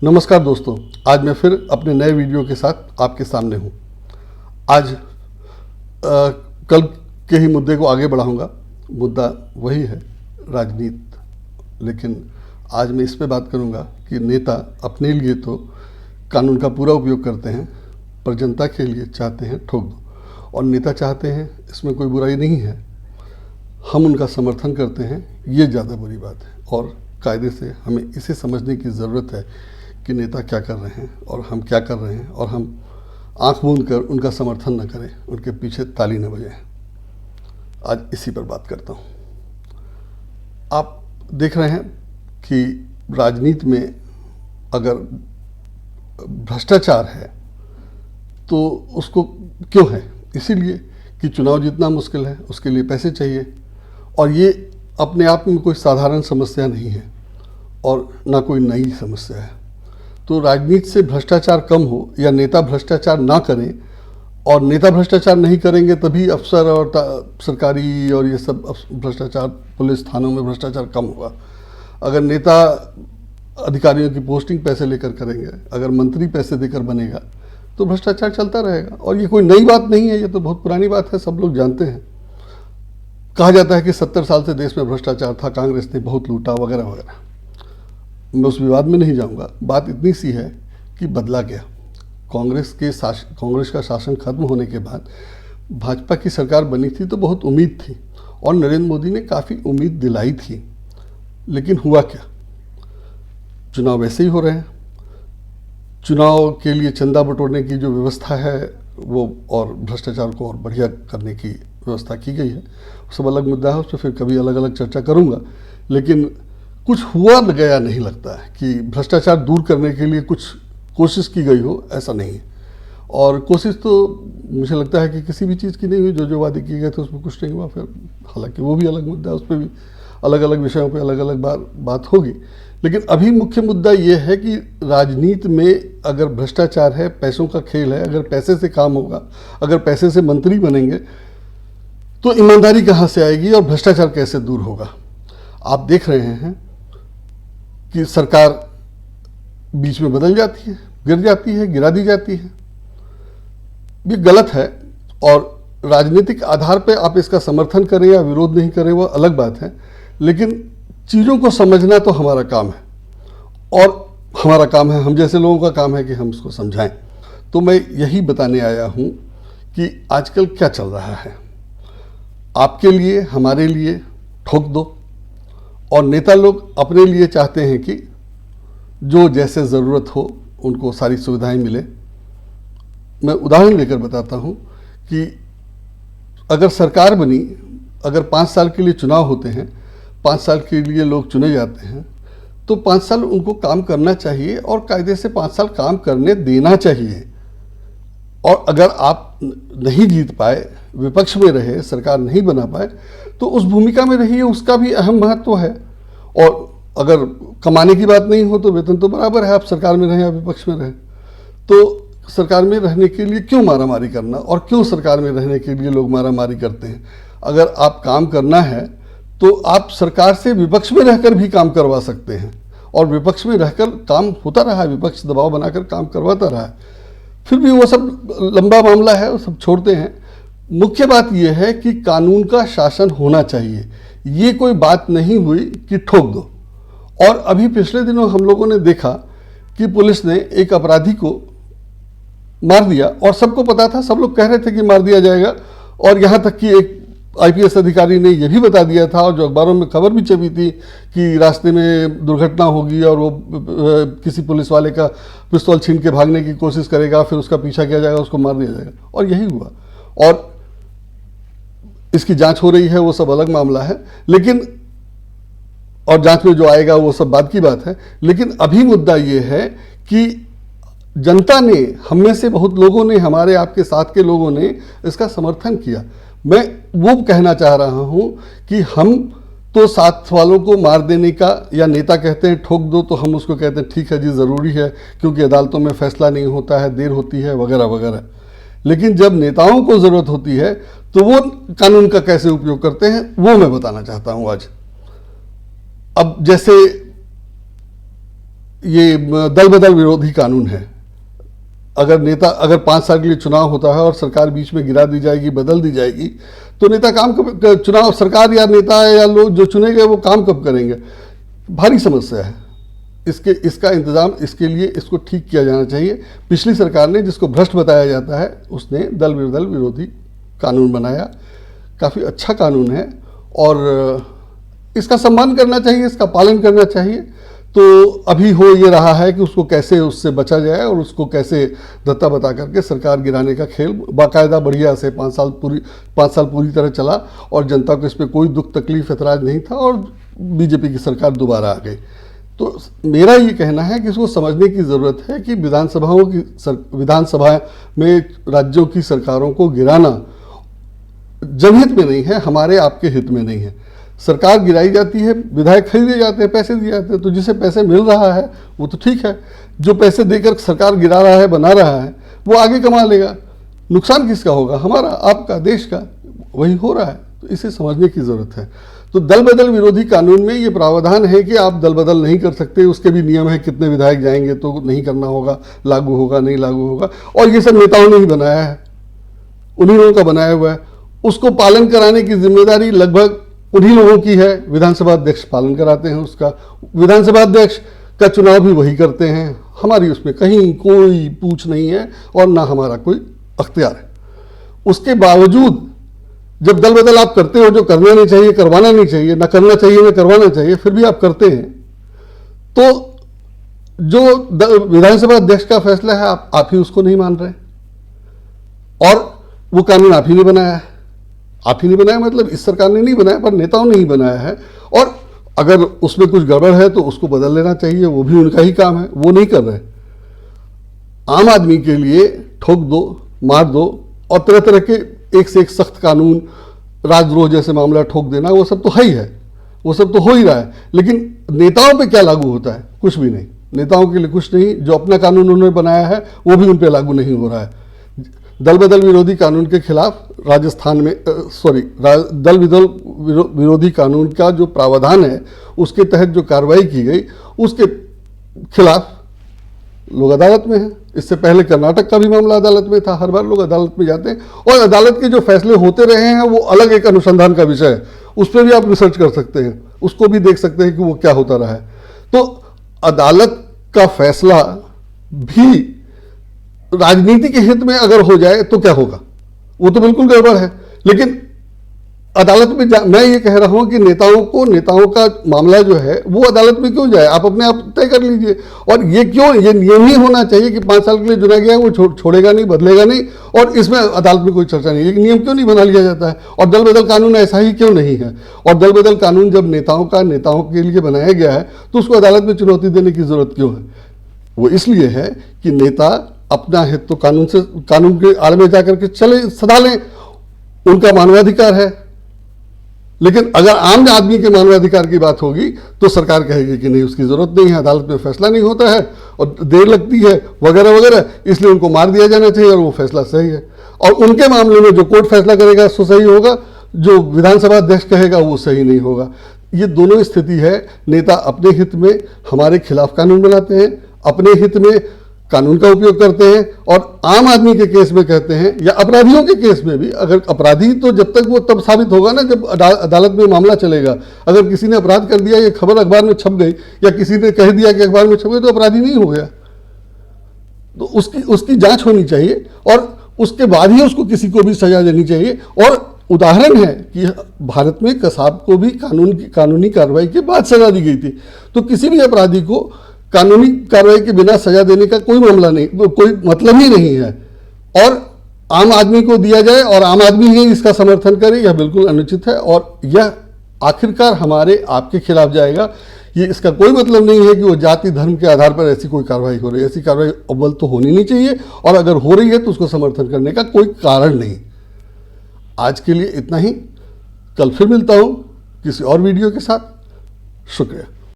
नमस्कार दोस्तों, आज मैं फिर अपने नए वीडियो के साथ आपके सामने हूँ। आज कल के ही मुद्दे को आगे बढ़ाऊंगा। मुद्दा वही है, राजनीति। लेकिन आज मैं इस पे बात करूंगा कि नेता अपने लिए तो कानून का पूरा उपयोग करते हैं, पर जनता के लिए चाहते हैं ठोक दो। और नेता चाहते हैं, इसमें कोई बुराई नहीं है, हम उनका समर्थन करते हैं, ये ज़्यादा बुरी बात है। और कायदे से हमें इसे समझने की ज़रूरत है कि नेता क्या कर रहे हैं और हम क्या कर रहे हैं, और हम आंख मूंद कर उनका समर्थन न करें, उनके पीछे ताली न बजाएं। आज इसी पर बात करता हूं। आप देख रहे हैं कि राजनीति में अगर भ्रष्टाचार है तो उसको क्यों है? इसीलिए कि चुनाव जीतना मुश्किल है, उसके लिए पैसे चाहिए। और ये अपने आप में कोई साधारण समस्या नहीं है और ना कोई नई समस्या है। तो राजनीति से भ्रष्टाचार कम हो या नेता भ्रष्टाचार ना करें, और नेता भ्रष्टाचार नहीं करेंगे तभी अफसर और सरकारी और ये सब भ्रष्टाचार, पुलिस थानों में भ्रष्टाचार कम होगा। अगर नेता अधिकारियों की पोस्टिंग पैसे लेकर करेंगे, अगर मंत्री पैसे देकर बनेगा, तो भ्रष्टाचार चलता रहेगा। और ये कोई नई बात नहीं है, ये तो बहुत पुरानी बात है, सब लोग जानते हैं। कहा जाता है कि 70 साल से देश में भ्रष्टाचार था, कांग्रेस ने बहुत लूटा वगैरह वगैरह। मैं उस विवाद में नहीं जाऊंगा। बात इतनी सी है कि बदला गया। कांग्रेस का शासन खत्म होने के बाद भाजपा की सरकार बनी थी तो बहुत उम्मीद थी, और नरेंद्र मोदी ने काफ़ी उम्मीद दिलाई थी। लेकिन हुआ क्या? चुनाव वैसे ही हो रहे हैं। चुनाव के लिए चंदा बटोरने की जो व्यवस्था है वो, और भ्रष्टाचार को और बढ़िया करने की व्यवस्था की गई है, सब अलग मुद्दा है, उस पर फिर कभी अलग अलग चर्चा करूंगा। लेकिन कुछ हुआ गया नहीं लगता है कि भ्रष्टाचार दूर करने के लिए कुछ कोशिश की गई हो, ऐसा नहीं है। और कोशिश तो मुझे लगता है कि किसी भी चीज़ की नहीं हुई। जो वादे किए गए थे उसमें कुछ नहीं हुआ। फिर हालांकि वो भी अलग मुद्दा है, उस पर भी अलग अलग विषयों पे अलग अलग बात होगी। लेकिन अभी मुख्य मुद्दा ये है कि राजनीति में अगर भ्रष्टाचार है, पैसों का खेल है, अगर पैसे से काम होगा, अगर पैसे से मंत्री बनेंगे, तो ईमानदारी कहाँ से आएगी और भ्रष्टाचार कैसे दूर होगा? आप देख रहे हैं कि सरकार बीच में बदल जाती है, गिर जाती है, गिरा दी जाती है। ये गलत है। और राजनीतिक आधार पे आप इसका समर्थन करें या विरोध नहीं करें, वो अलग बात है। लेकिन चीज़ों को समझना तो हमारा काम है, और हमारा काम है, हम जैसे लोगों का काम है कि हम इसको समझाएं। तो मैं यही बताने आया हूँ कि आजकल क्या चल रहा है। आपके लिए, हमारे लिए ठोक दो। और नेता लोग अपने लिए चाहते हैं कि जो जैसे ज़रूरत हो उनको सारी सुविधाएं मिले। मैं उदाहरण लेकर बताता हूं कि अगर सरकार बनी, अगर 5 साल के लिए चुनाव होते हैं, 5 साल के लिए लोग चुने जाते हैं, तो 5 साल उनको काम करना चाहिए और कायदे से 5 साल काम करने देना चाहिए। और अगर आप नहीं जीत पाए, विपक्ष में रहे, सरकार नहीं बना पाए, तो उस भूमिका में रहिए, उसका भी अहम महत्व है। और अगर कमाने की बात नहीं हो तो वेतन तो बराबर है, आप सरकार में रहें या विपक्ष में रहें। तो सरकार में रहने के लिए क्यों मारामारी करना, और क्यों सरकार में रहने के लिए लोग मारामारी करते हैं? अगर आप काम करना है तो आप सरकार से विपक्ष में रहकर भी काम करवा सकते हैं, और विपक्ष में रहकर काम होता रहा है, विपक्ष दबाव बनाकर काम करवाता रहा है। फिर भी वो सब लंबा मामला है, वो सब छोड़ते हैं। मुख्य बात यह है कि कानून का शासन होना चाहिए। ये कोई बात नहीं हुई कि ठोक दो। और अभी पिछले दिनों हम लोगों ने देखा कि पुलिस ने एक अपराधी को मार दिया, और सबको पता था, सब लोग कह रहे थे कि मार दिया जाएगा। और यहाँ तक कि एक IPS अधिकारी ने यह भी बता दिया था, और जो अखबारों में खबर भी छपी थी, कि रास्ते में दुर्घटना होगी और वो किसी पुलिस वाले का पिस्तौल छीन के भागने की कोशिश करेगा, फिर उसका पीछा किया जाएगा, उसको मार दिया जाएगा। और यही हुआ। और इसकी जांच हो रही है, वो सब अलग मामला है। लेकिन और जांच में जो आएगा वो सब बात की बात है। लेकिन अभी मुद्दा ये है कि जनता ने, हम में से बहुत लोगों ने, हमारे आपके साथ के लोगों ने इसका समर्थन किया। मैं वो कहना चाह रहा हूं कि हम तो साथ वालों को मार देने का, या नेता कहते हैं ठोक दो तो हम उसको कहते हैं ठीक है जी, ज़रूरी है, क्योंकि अदालतों में फैसला नहीं होता है, देर होती है वगैरह वगैरह। लेकिन जब नेताओं को ज़रूरत होती है तो वो कानून का कैसे उपयोग करते हैं, वो मैं बताना चाहता हूं आज। अब जैसे ये दल बदल विरोधी कानून है। अगर 5 साल के लिए चुनाव होता है और सरकार बीच में गिरा दी जाएगी, बदल दी जाएगी, तो नेता काम कब, चुनाव सरकार या नेता या लोग जो चुने गए वो काम कब करेंगे? भारी समस्या है। इसका इंतजाम, इसके लिए इसको ठीक किया जाना चाहिए। पिछली सरकार ने, जिसको भ्रष्ट बताया जाता है, उसने दल बदल विरोधी कानून बनाया। काफ़ी अच्छा कानून है और इसका सम्मान करना चाहिए, इसका पालन करना चाहिए। तो अभी हो ये रहा है कि उसको कैसे उससे बचा जाए और उसको कैसे दत्ता बता करके सरकार गिराने का खेल बाकायदा बढ़िया से 5 साल पूरी तरह चला और जनता को इस पर कोई दुख तकलीफ एतराज़ नहीं था और बीजेपी की सरकार दोबारा आ गई। तो मेरा ये कहना है कि इसको समझने की ज़रूरत है कि विधानसभा में राज्यों की सरकारों को गिराना जनहित में नहीं है, हमारे आपके हित में नहीं है। सरकार गिराई जाती है, विधायक खरीदे जाते हैं, पैसे दिए जाते हैं, तो जिसे पैसे मिल रहा है वो तो ठीक है। जो पैसे देकर सरकार गिरा रहा है, बना रहा है, वो आगे कमा लेगा। नुकसान किसका होगा? हमारा, आपका, देश का। वही हो रहा है। तो इसे समझने की ज़रूरत है। तो दल बदल विरोधी कानून में ये प्रावधान है कि आप दल बदल नहीं कर सकते। उसके भी नियम है, कितने विधायक जाएंगे तो नहीं करना होगा, लागू होगा, नहीं लागू होगा। और ये सब नेताओं ने ही बनाया है, उन्हीं लोगों का बनाया हुआ है। उसको पालन कराने की जिम्मेदारी लगभग उन्हीं लोगों की है। विधानसभा अध्यक्ष पालन कराते हैं उसका, विधानसभा अध्यक्ष का चुनाव भी वही करते हैं। हमारी उसमें कहीं कोई पूछ नहीं है और ना हमारा कोई अख्तियार है। उसके बावजूद जब दल बदल आप करते हो, जो करना नहीं चाहिए, करवाना नहीं चाहिए, ना करना चाहिए ना करवाना चाहिए, फिर भी आप करते हैं, तो जो विधानसभा अध्यक्ष का फैसला है आप ही उसको नहीं मान रहे और वो कानून आप ही ने बनाया है। आप ही ने बनाया मतलब इस सरकार ने नहीं बनाया, पर नेताओं ने ही बनाया है। और अगर उसमें कुछ गड़बड़ है तो उसको बदल लेना चाहिए, वो भी उनका ही काम है, वो नहीं कर रहे। आम आदमी के लिए ठोक दो, मार दो और तरह तरह के एक से एक सख्त कानून, राजद्रोह जैसे मामला ठोक देना, वो सब तो है ही है, वो सब तो हो ही रहा है। लेकिन नेताओं पे क्या लागू होता है? कुछ भी नहीं। नेताओं के लिए कुछ नहीं। जो अपना कानून उन्होंने बनाया है वो भी उन पे लागू नहीं हो रहा है। दल बदल विरोधी कानून के खिलाफ राजस्थान में दल बदल विरोधी कानून का जो प्रावधान है उसके तहत जो कार्रवाई की गई उसके खिलाफ लोग अदालत में हैं। इससे पहले कर्नाटक का भी मामला अदालत में था। हर बार लोग अदालत में जाते हैं और अदालत के जो फैसले होते रहे हैं वो अलग एक अनुसंधान का विषय है। उस पर भी आप रिसर्च कर सकते हैं, उसको भी देख सकते हैं कि वो क्या होता रहा है। तो अदालत का फैसला भी राजनीति के हित में अगर हो जाए तो क्या होगा? वो तो बिल्कुल गड़बड़ है। लेकिन अदालत में मैं ये कह रहा हूं कि नेताओं का मामला जो है वो अदालत में क्यों जाए? आप अपने आप तय कर लीजिए। और ये नियम ही होना चाहिए कि 5 साल के लिए चुना गया है वो छोड़ेगा नहीं, बदलेगा नहीं और इसमें अदालत में कोई चर्चा नहीं। ये नियम क्यों नहीं बना लिया जाता है? और दल बदल कानून ऐसा ही क्यों नहीं है? और दल बदल कानून जब नेताओं के लिए बनाया गया है तो उसको अदालत में चुनौती देने की जरूरत क्यों है? वो इसलिए है कि नेता अपना हित तो कानून के आड़ में जाकर के चले सदा लें, उनका मानवाधिकार है। लेकिन अगर आम आदमी के मानवाधिकार की बात होगी तो सरकार कहेगी कि नहीं, उसकी जरूरत नहीं है, अदालत में फैसला नहीं होता है और देर लगती है वगैरह वगैरह, इसलिए उनको मार दिया जाना चाहिए और वो फैसला सही है। और उनके मामले में जो कोर्ट फैसला करेगा सो सही होगा, जो विधानसभा अध्यक्ष कहेगा वो सही नहीं होगा। ये दोनों स्थिति है। नेता अपने हित में हमारे खिलाफ कानून बनाते हैं, अपने हित में कानून का उपयोग करते हैं और आम आदमी के केस में कहते हैं, या अपराधियों के केस में भी। अगर अपराधी तो जब तक वो तब साबित होगा ना जब अदालत में मामला चलेगा। अगर किसी ने अपराध कर दिया, ये खबर अखबार में छप गई या किसी ने कह दिया कि अखबार में छप गई, तो अपराधी नहीं हो गया। तो उसकी जांच होनी चाहिए और उसके बाद ही उसको किसी को भी सजा देनी चाहिए। और उदाहरण है कि भारत में कसाब को भी कानूनी कार्रवाई के बाद सजा दी गई थी। तो किसी भी अपराधी को कानूनी कार्रवाई के बिना सजा देने का कोई मामला नहीं, कोई मतलब ही नहीं है। और आम आदमी को दिया जाए और आम आदमी ही इसका समर्थन करे, यह बिल्कुल अनुचित है और यह आखिरकार हमारे आपके खिलाफ जाएगा। ये इसका कोई मतलब नहीं है कि वो जाति धर्म के आधार पर ऐसी कोई कार्रवाई हो रही है। ऐसी कार्रवाई अव्वल तो होनी नहीं चाहिए और अगर हो रही है तो उसको समर्थन करने का कोई कारण नहीं। आज के लिए इतना ही। कल फिर मिलता हूं किसी और वीडियो के साथ। शुक्रिया।